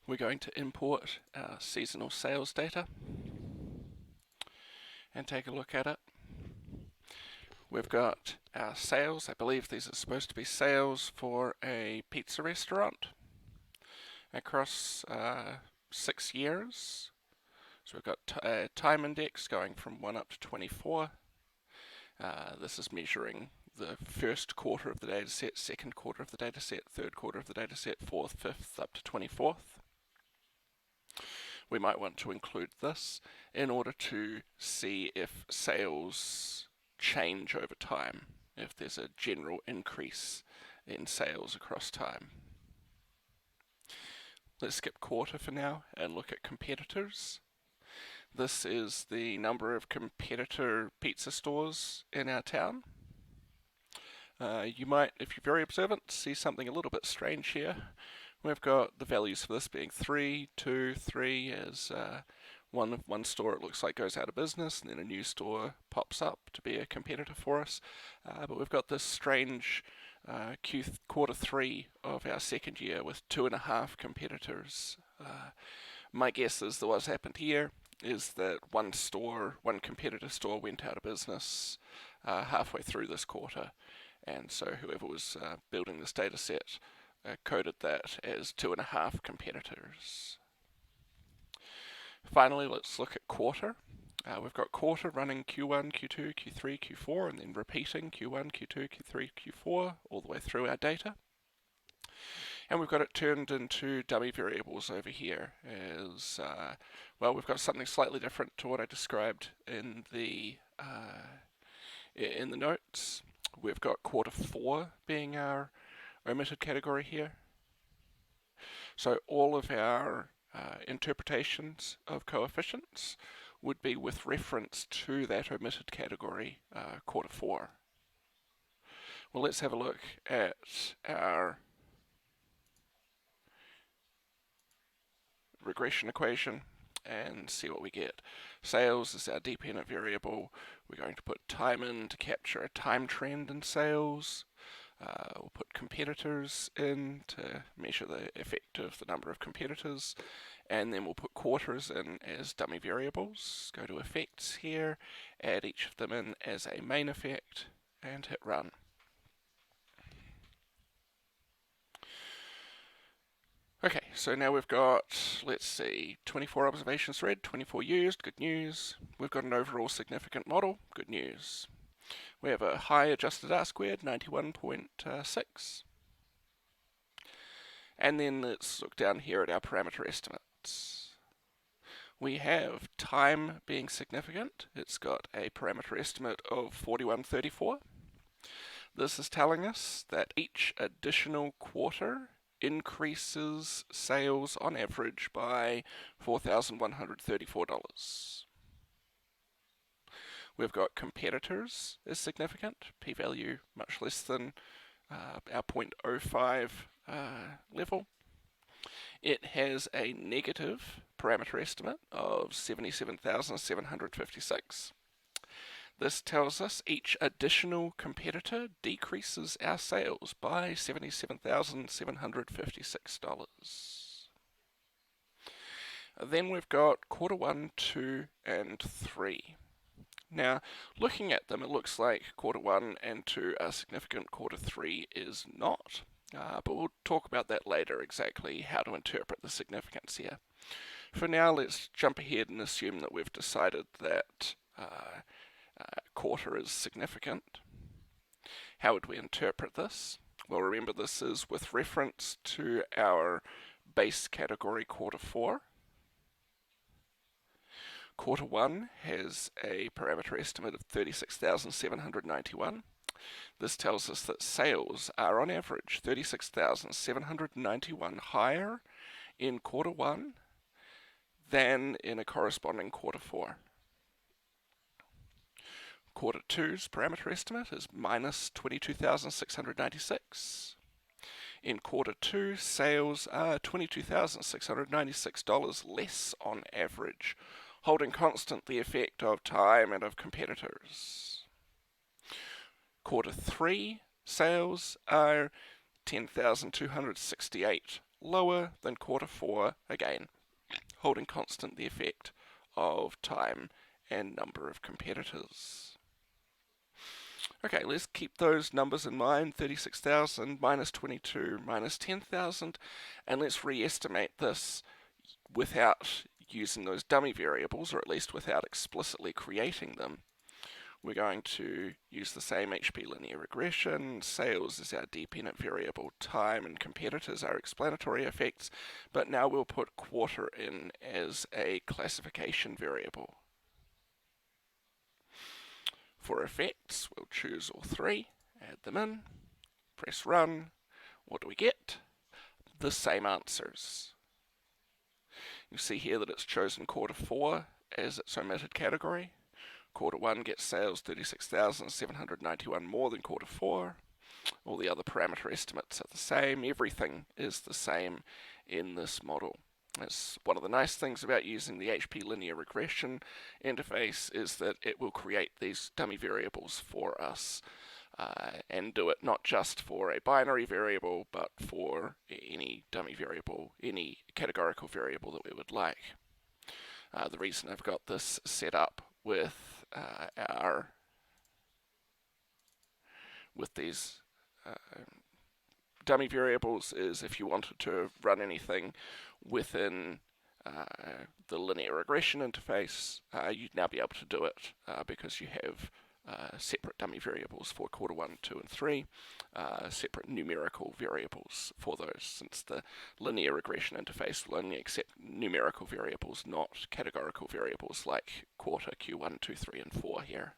We're going to import our seasonal sales data and take a look at it. We've got our sales. I believe these are supposed to be sales for a pizza restaurant across 6 years. So we've got a time index going from 1 up to 24. This is measuring the first quarter of the data set, second quarter of the data set, third quarter of the data set, fourth, fifth, up to 24th. We might want to include this in order to see if sales change over time, if there's a general increase in sales across time. Let's skip quarter for now and look at competitors. This is the number of competitor pizza stores in our town. You might, if you're very observant, see something a little bit strange here. We've got the values for this being 3, 2, 3 as one store it looks like goes out of business and then a new store pops up to be a competitor for us. But we've got this strange quarter 3 of our second year with 2.5 competitors. My guess is that what's happened here is that one competitor store went out of business halfway through this quarter, and so whoever was building this data set coded that as 2.5 competitors. Finally, let's look at quarter. We've got quarter running Q1, Q2, Q3, Q4, and then repeating Q1, Q2, Q3, Q4 all the way through our data. And we've got it turned into dummy variables over here as, well, we've got something slightly different to what I described in the notes. We've got quarter 4 being our omitted category here. So all of our interpretations of coefficients would be with reference to that omitted category, quarter 4. Well, let's have a look at our regression equation and see what we get. Sales is our dependent variable. We're going to put time in to capture a time trend in sales. We'll put competitors in to measure the effect of the number of competitors, and then we'll put quarters in as dummy variables. Go to effects here, add each of them in as a main effect, and hit run. Okay, so now we've got, let's see, 24 observations read, 24 used, good news. We've got an overall significant model, good news. We have a high adjusted R-squared, 91.6. And then let's look down here at our parameter estimates. We have time being significant. It's got a parameter estimate of 4134. This is telling us that each additional quarter increases sales on average by $4,134. We've got competitors is significant, p-value much less than our 0.05 level. It has a negative parameter estimate of 77,756. This tells us each additional competitor decreases our sales by $77,756. Then we've got quarter 1, 2, and 3. Now, looking at them, it looks like quarter 1 and 2 are significant, quarter 3 is not. But we'll talk about that later, exactly how to interpret the significance here. For now, let's jump ahead and assume that we've decided that quarter is significant. How would we interpret this? Well, remember this is with reference to our base category quarter 4. Quarter 1 has a parameter estimate of 36,791. This tells us that sales are on average 36,791 higher in quarter 1 than in a corresponding quarter 4. Quarter 2's parameter estimate is minus 22,696. In quarter 2, sales are $22,696 less on average, holding constant the effect of time and of competitors. Quarter 3 sales are $10,268 lower than quarter 4, again, holding constant the effect of time and number of competitors. Okay, let's keep those numbers in mind, 36,000 minus 22 minus 10,000, and let's re-estimate this without using those dummy variables, or at least without explicitly creating them. We're going to use the same HP linear regression. Sales is our dependent variable, time and competitors are explanatory effects, but now we'll put quarter in as a classification variable. For effects, we'll choose all three, add them in, press run. What do we get? The same answers. You see here that it's chosen quarter 4 as its omitted category. Quarter 1 gets sales 36,791 more than quarter 4. All the other parameter estimates are the same. Everything is the same in this model. That's one of the nice things about using the HP linear regression interface, is that it will create these dummy variables for us and do it not just for a binary variable, but for any dummy variable, any categorical variable that we would like. The reason I've got this set up with these dummy variables is if you wanted to run anything within the linear regression interface, you'd now be able to do it because you have separate dummy variables for quarter 1, 2, and 3, separate numerical variables for those, since the linear regression interface will only accept numerical variables, not categorical variables like quarter, Q1, 2, 3, and 4 here.